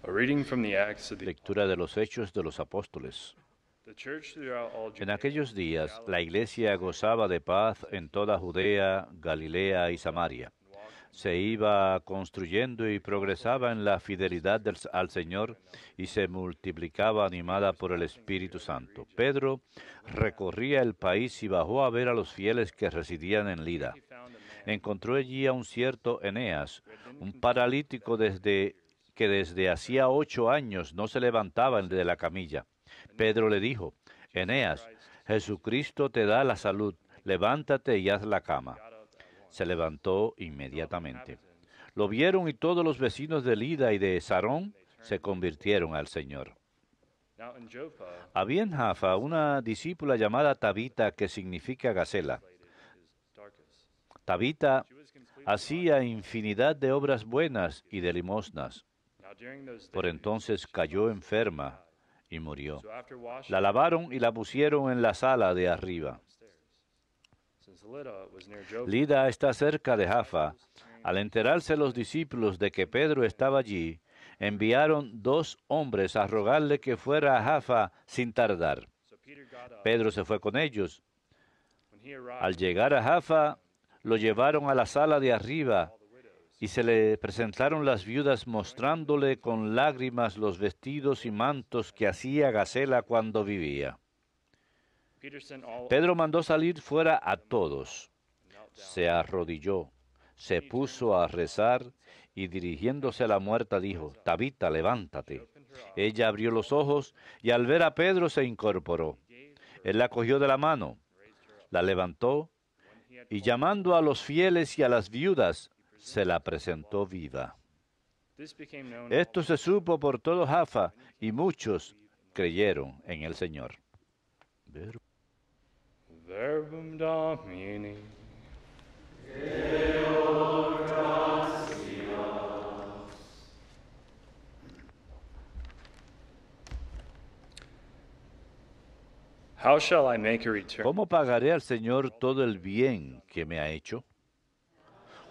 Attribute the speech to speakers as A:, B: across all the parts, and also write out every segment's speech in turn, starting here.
A: A reading from the Acts of the
B: Lectura de los Hechos de los Apóstoles.
A: The church throughout all
B: En
A: Judea,
B: aquellos días, la iglesia gozaba de paz en toda Judea, Galilea y Samaria. Se iba construyendo y progresaba en la fidelidad al Señor y se multiplicaba animada por el Espíritu Santo. Pedro recorría el país y bajó a ver a los fieles que residían en Lida. Encontró allí a un cierto Eneas, un paralítico que desde hacía 8 años no se levantaba de la camilla. Pedro le dijo: Eneas, Jesucristo te da la salud, levántate y haz la cama. Se levantó inmediatamente. Lo vieron y todos los vecinos de Lida y de Sarón se convirtieron al Señor.
A: Now in Joppa,
B: Había en Jaffa una discípula llamada Tabita, que significa Gacela.
A: his Dorcas.
B: Tabita
A: She was completely
B: hacía infinidad de obras buenas y de limosnas.
A: Now during those
B: Por
A: days,
B: entonces cayó enferma y murió.
A: so after washing
B: La lavaron y la pusieron en la sala de arriba.
A: upstairs, since Lydda was near Joppa,
B: Lida está cerca de Jaffa. Al enterarse los discípulos de que Pedro estaba allí, enviaron 2 hombres a rogarle que fuera a Jaffa sin tardar.
A: so Peter got up.
B: Pedro se fue con ellos.
A: When he arrived,
B: Al llegar a Jaffa, lo llevaron a la sala de arriba
A: all the widows,
B: y se le presentaron las viudas mostrándole con lágrimas los vestidos y mantos que hacía Gacela cuando vivía.
A: Peter sent all
B: Pedro mandó salir fuera a todos.
A: and knelt down.
B: Se arrodilló, se puso a rezar y dirigiéndose a la muerta dijo: Tabita, levántate.
A: Opened her eyes.
B: Ella abrió los ojos y al ver a Pedro se incorporó.
A: Gave her,
B: Él la cogió de la mano,
A: raised her up.
B: la levantó
A: When he had
B: y
A: called,
B: llamando a los fieles y a las viudas, se la presentó viva.
A: this became known
B: Esto se supo por todo Jaffa y muchos creyeron en el Señor.
A: Verbum Domini. How shall I make a return?
B: ¿Cómo pagaré al Señor todo el bien que me ha hecho?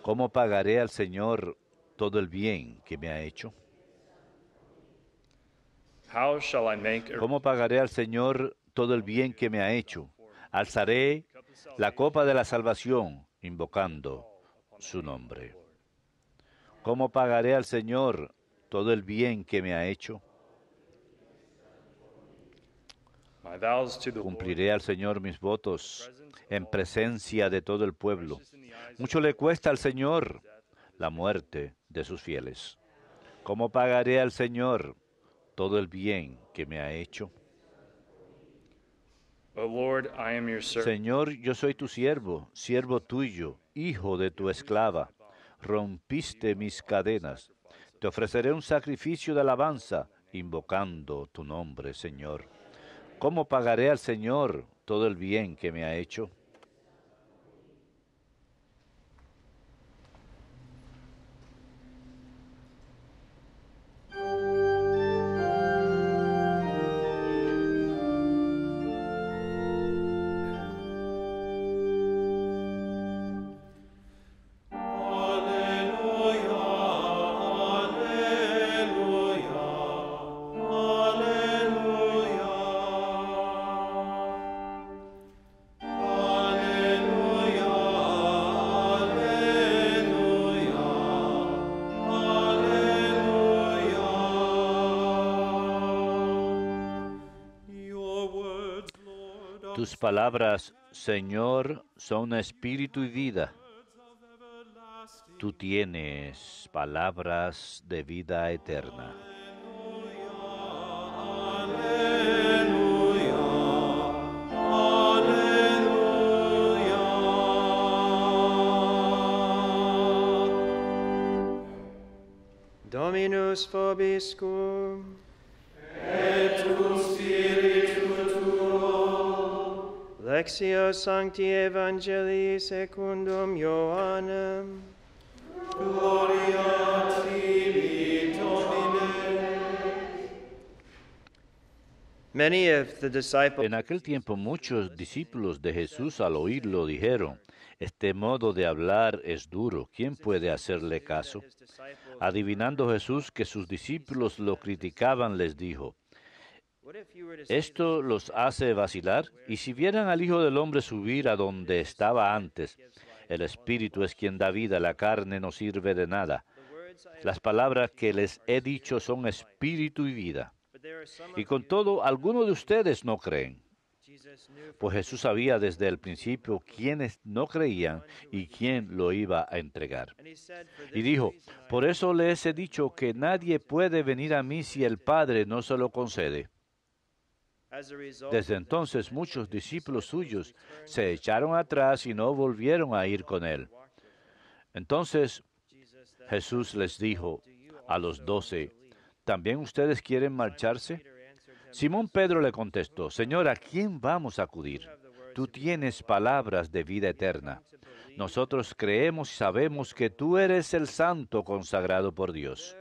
B: ¿Cómo pagaré al Señor todo el bien que me ha hecho?
A: How shall I make a
B: ¿Cómo pagaré al Señor todo el bien que me ha hecho? Alzaré la copa de la salvación, invocando su nombre. ¿Cómo pagaré al Señor todo el bien que me ha hecho?
A: my vows to the Lord?
B: Cumpliré al Señor mis votos en presencia de todo el pueblo.
A: Precious in the eyes of
B: Mucho le cuesta al Señor la muerte de sus fieles. ¿Cómo pagaré al Señor todo el bien que me ha hecho?
A: O Lord, I am your servant.
B: Señor, yo soy tu siervo, siervo tuyo, hijo de tu esclava. Rompiste mis cadenas. Te ofreceré un sacrificio de alabanza, invocando tu nombre, Señor. ¿Cómo pagaré al Señor todo el bien que me ha hecho?
C: Your words, Lord,
B: Tus palabras, Señor, son espíritu y vida.
C: of everlasting.
B: Tú tienes palabras de vida eterna.
D: Dominus vobiscum. Lectio Sancti Evangelii secundum Ioannem. Many of the disciples
B: En aquel tiempo muchos discípulos de Jesús al oírlo dijeron, este modo de hablar es duro, ¿quién puede hacerle caso? Adivinando Jesús que sus discípulos lo criticaban, les dijo, esto los hace vacilar, y si vieran al Hijo del Hombre subir a donde estaba antes, el Espíritu es quien da vida, la carne no sirve de nada. Las palabras que les he dicho son espíritu y vida. Y con todo, algunos de ustedes no creen. Pues Jesús sabía desde el principio quiénes no creían y quién lo iba a entregar. Y dijo, por eso les he dicho que nadie puede venir a mí si el Padre no se lo concede. Desde entonces muchos discípulos suyos se echaron atrás y no volvieron a ir con él. Entonces Jesús les dijo a los 12, ¿también ustedes quieren marcharse? Simón Pedro le contestó, Señor, ¿a quién vamos a acudir? Tú tienes palabras de vida eterna. Nosotros creemos y sabemos que tú eres el Santo consagrado por Dios.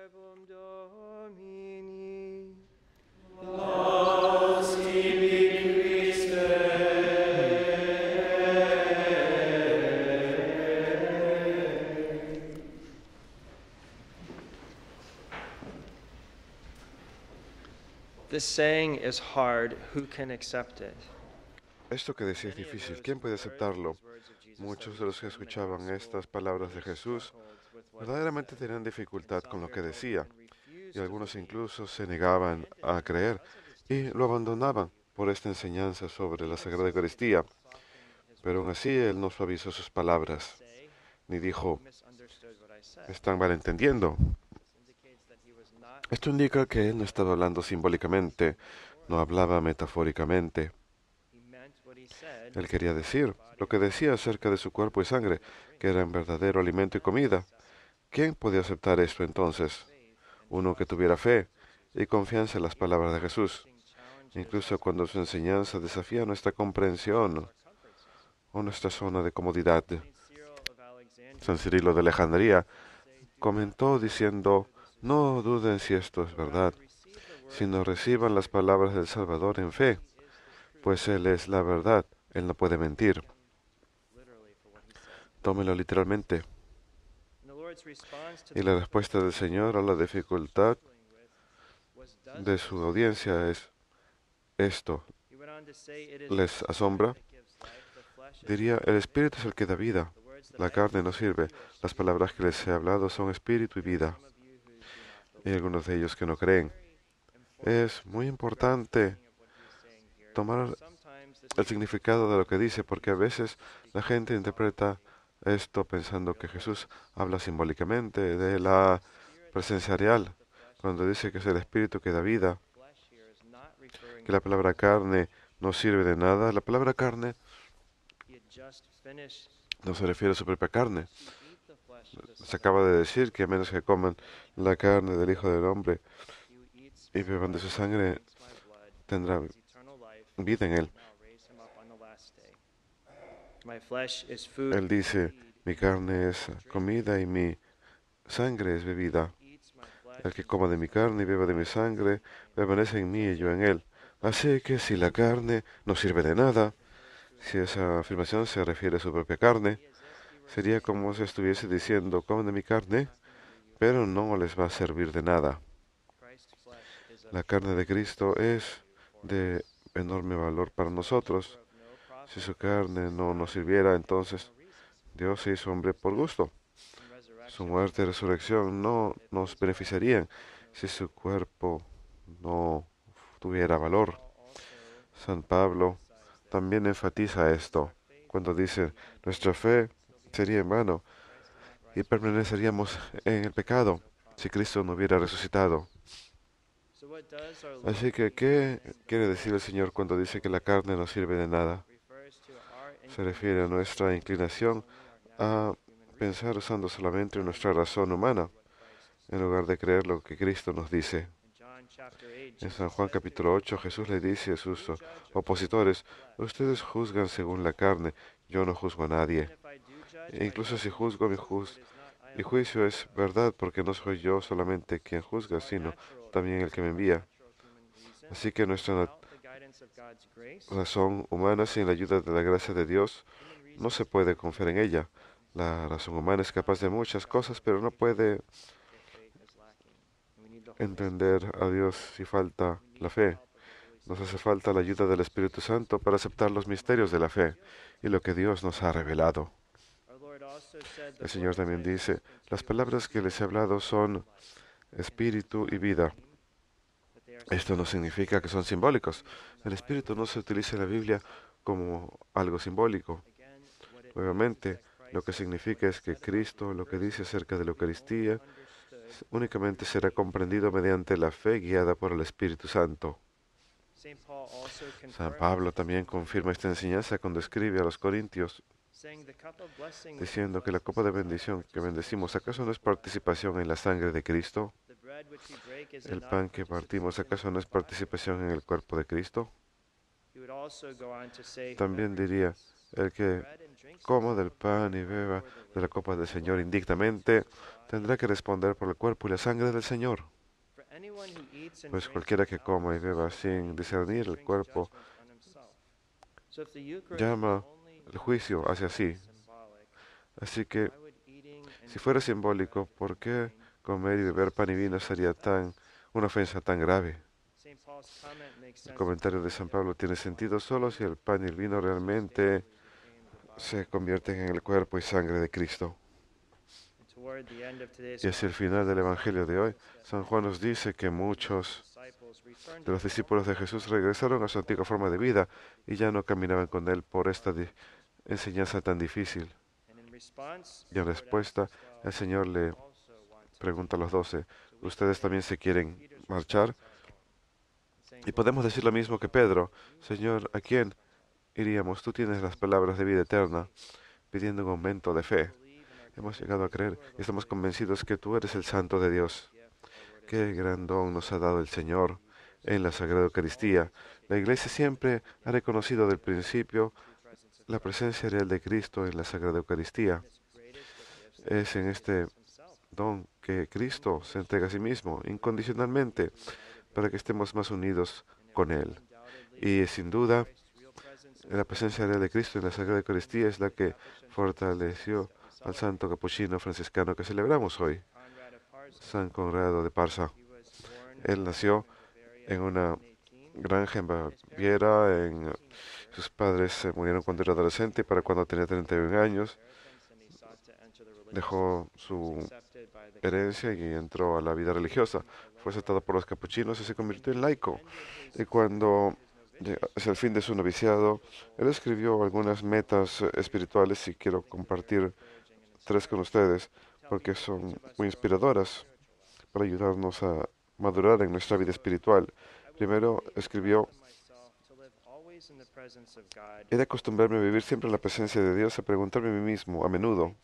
D: This saying is hard. Who can accept it?
E: Esto que decía es difícil. ¿Quién puede aceptarlo? Muchos de los que escuchaban estas palabras de Jesús verdaderamente tenían dificultad con lo que decía, y algunos incluso se negaban a creer y lo abandonaban por esta enseñanza sobre la Sagrada Eucaristía. Pero aún así Él no suavizó sus palabras, ni dijo, están malentendiendo. Esto indica que Él no estaba hablando simbólicamente, no hablaba metafóricamente. Él quería decir lo que decía acerca de su cuerpo y sangre, que eran verdadero alimento y comida. ¿Quién podía aceptar esto entonces? Uno que tuviera fe y confianza en las palabras de Jesús, incluso cuando su enseñanza desafía nuestra comprensión o nuestra zona de comodidad. San Cirilo de Alejandría comentó diciendo, no duden si esto es verdad, sino reciban las palabras del Salvador en fe, pues Él es la verdad, Él no puede mentir. Tómelo literalmente. Y la respuesta del Señor a la dificultad de su audiencia es esto. ¿Les asombra? Diría, el Espíritu es el que da vida, la carne no sirve. Las palabras que les he hablado son espíritu y vida. Y algunos de ellos que no creen. Es muy importante tomar el significado de lo que dice, porque a veces la gente interpreta esto pensando que Jesús habla simbólicamente de la presencia real, cuando dice que es el Espíritu que da vida, que la palabra carne no sirve de nada. La palabra carne no se refiere a su propia carne. Se acaba de decir que a menos que coman la carne del Hijo del Hombre y beban de su sangre, tendrá vida en él. Él dice, mi carne es comida y mi sangre es bebida. El que coma de mi carne y beba de mi sangre, permanece en mí y yo en él. Así que si la carne no sirve de nada, si esa afirmación se refiere a su propia carne, sería como si estuviese diciendo, comen de mi carne, pero no les va a servir de nada. La carne de Cristo es de enorme valor para nosotros. Si su carne no nos sirviera, entonces Dios se hizo hombre por gusto. Su muerte y resurrección no nos beneficiarían si su cuerpo no tuviera valor. San Pablo también enfatiza esto cuando dice, nuestra fe sería en vano y permaneceríamos en el pecado si Cristo no hubiera resucitado. Así que, ¿qué quiere decir el Señor cuando dice que la carne no sirve de nada? Se refiere a nuestra inclinación a pensar usando solamente nuestra razón humana, en lugar de creer lo que Cristo nos dice. En San Juan capítulo 8, Jesús le dice a sus opositores, ustedes juzgan según la carne, yo no juzgo a nadie. E incluso si juzgo, mi juicio es verdad, porque no soy yo solamente quien juzga, sino también el que me envía. Así que nuestra razón humana sin la ayuda de la gracia de Dios no se puede confiar en ella. La razón humana es capaz de muchas cosas, pero no puede entender a Dios si falta la fe. Nos hace falta la ayuda del Espíritu Santo para aceptar los misterios de la fe y lo que Dios nos ha revelado. El Señor también dice, las palabras que les he hablado son espíritu y vida. Esto no significa que son simbólicos. El espíritu no se utiliza en la Biblia como algo simbólico. Nuevamente, lo que significa es que Cristo, lo que dice acerca de la Eucaristía, únicamente será comprendido mediante la fe guiada por el Espíritu Santo. San Pablo también confirma esta enseñanza cuando escribe a los Corintios, diciendo que la copa de bendición que bendecimos, ¿acaso no es participación en la sangre de Cristo? ¿El pan que partimos, acaso no es participación en el cuerpo de Cristo? También diría, el que coma del pan y beba de la copa del Señor indignamente, tendrá que responder por el cuerpo y la sangre del Señor. Pues cualquiera que coma y beba sin discernir el cuerpo, llama el juicio hacia sí. Así que, si fuera simbólico, ¿por qué comer y beber pan y vino sería una ofensa tan grave? El comentario de San Pablo tiene sentido solo si el pan y el vino realmente se convierten en el cuerpo y sangre de Cristo. Y hacia el final del Evangelio de hoy, San Juan nos dice que muchos de los discípulos de Jesús regresaron a su antigua forma de vida y ya no caminaban con él por esta enseñanza tan difícil. Y en respuesta, el Señor le pregunta a los 12, ¿ustedes también se quieren marchar? Y podemos decir lo mismo que Pedro, Señor, ¿a quién iríamos? Tú tienes las palabras de vida eterna, pidiendo un aumento de fe. Hemos llegado a creer y estamos convencidos que tú eres el Santo de Dios. Qué gran don nos ha dado el Señor en la Sagrada Eucaristía. La Iglesia siempre ha reconocido desde el principio la presencia real de Cristo en la Sagrada Eucaristía. Es en este don que Cristo se entrega a sí mismo incondicionalmente para que estemos más unidos con Él. Y sin duda, la presencia real de Cristo en la Sagrada Eucaristía es la que fortaleció al santo capuchino franciscano que celebramos hoy, San Conrado de Parsa. Él nació en una granja en Baviera, sus padres murieron cuando era adolescente y para cuando tenía 31 años dejó su herencia y entró a la vida religiosa. Fue aceptado por los capuchinos y se convirtió en laico. Y cuando hacia el fin de su noviciado, él escribió algunas metas espirituales y quiero compartir 3 con ustedes porque son muy inspiradoras para ayudarnos a madurar en nuestra vida espiritual. Primero escribió, he de acostumbrarme a vivir siempre en la presencia de Dios, a preguntarme a mí mismo a menudo,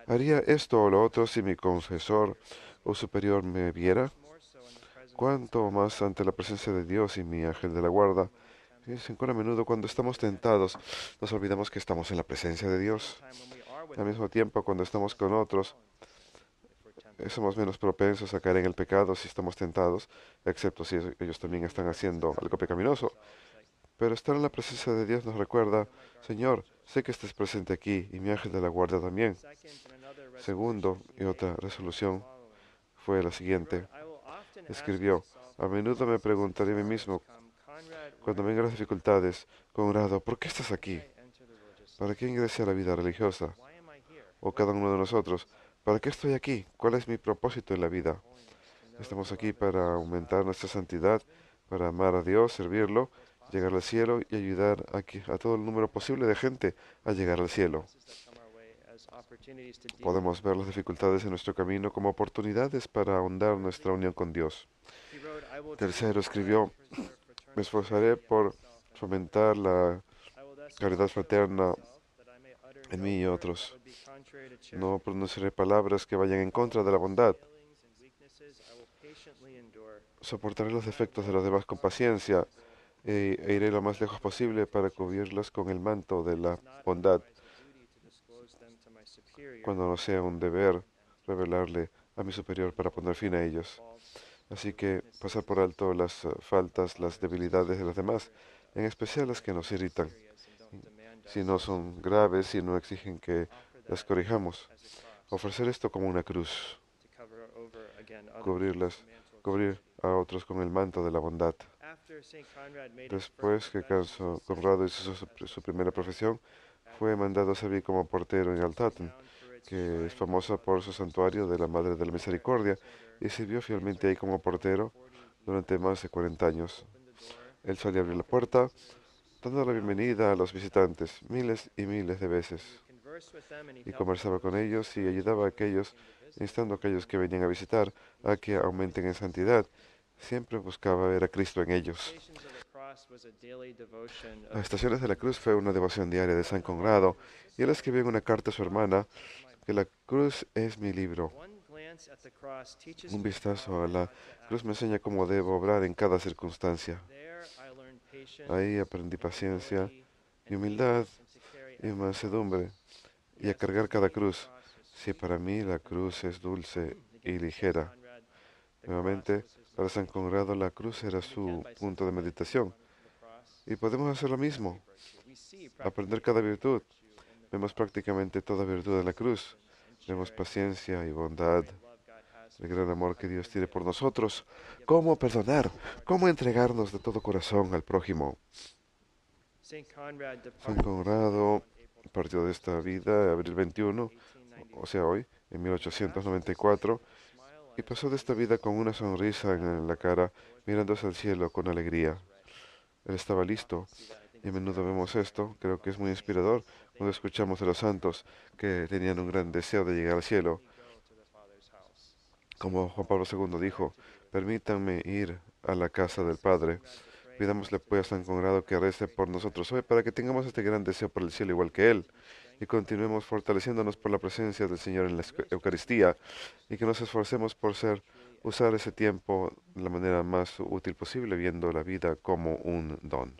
E: ¿haría esto o lo otro si mi confesor o superior me viera? ¿Cuánto más ante la presencia de Dios y mi ángel de la guarda? Fíjense, a menudo cuando estamos tentados nos olvidamos que estamos en la presencia de Dios. Al mismo tiempo, cuando estamos con otros, somos menos propensos a caer en el pecado si estamos tentados, excepto si ellos también están haciendo algo pecaminoso. Pero estar en la presencia de Dios nos recuerda, Señor, sé que estés presente aquí y mi ángel de la guardia también. Segundo, y otra resolución fue la siguiente. Escribió, a menudo me preguntaré a mí mismo, cuando vengan las dificultades, Conrado, ¿por qué estás aquí? ¿Para qué ingresé a la vida religiosa? O cada uno de nosotros, ¿para qué estoy aquí? ¿Cuál es mi propósito en la vida? Estamos aquí para aumentar nuestra santidad, para amar a Dios, servirlo, llegar al cielo y ayudar a todo el número posible de gente a llegar al cielo. Podemos ver las dificultades en nuestro camino como oportunidades para ahondar nuestra unión con Dios. Tercero, escribió, me esforzaré por fomentar la caridad fraterna en mí y otros. No pronunciaré palabras que vayan en contra de la bondad. Soportaré los defectos de los demás con paciencia e iré lo más lejos posible para cubrirlos con el manto de la bondad, cuando no sea un deber revelarle a mi superior para poner fin a ellos. Así que pasar por alto las faltas, las debilidades de los demás, en especial las que nos irritan, si no son graves, si no exigen que las corrijamos. Ofrecer esto como una cruz, cubrirlas, cubrir a otros con el manto de la bondad. Después que Conrado hizo su primera profesión, fue mandado a servir como portero en Altaten, que es famosa por su santuario de la Madre de la Misericordia, y sirvió fielmente ahí como portero durante más de 40 años. Él solía abrir la puerta, dando la bienvenida a los visitantes miles y miles de veces, y conversaba con ellos y ayudaba a aquellos, instando a aquellos que venían a visitar a que aumenten en santidad. Siempre buscaba ver a Cristo en ellos. Las estaciones de la cruz fue una devoción diaria de San Conrado, y él escribió en una carta a su hermana que la cruz es mi libro. Un vistazo a la cruz me enseña cómo debo obrar en cada circunstancia. Ahí aprendí paciencia y humildad y mansedumbre y a cargar cada cruz. Si para mí la cruz es dulce y ligera. Nuevamente, para San Conrado la cruz era su punto de meditación. Y podemos hacer lo mismo, aprender cada virtud. Vemos prácticamente toda virtud en la cruz. Vemos paciencia y bondad, el gran amor que Dios tiene por nosotros, cómo perdonar, cómo entregarnos de todo corazón al prójimo. San Conrado partió de esta vida abril 21, o sea hoy, en 1894, y pasó de esta vida con una sonrisa en la cara, mirando hacia el cielo con alegría. Él estaba listo, y a menudo vemos esto. Creo que es muy inspirador cuando escuchamos de los santos que tenían un gran deseo de llegar al cielo. Como Juan Pablo II dijo, permítanme ir a la casa del Padre. Pidámosle pues a San Conrado que rece por nosotros hoy para que tengamos este gran deseo por el cielo igual que Él, y continuemos fortaleciéndonos por la presencia del Señor en la Eucaristía, y que nos esforcemos por usar ese tiempo de la manera más útil posible, viendo la vida como un don.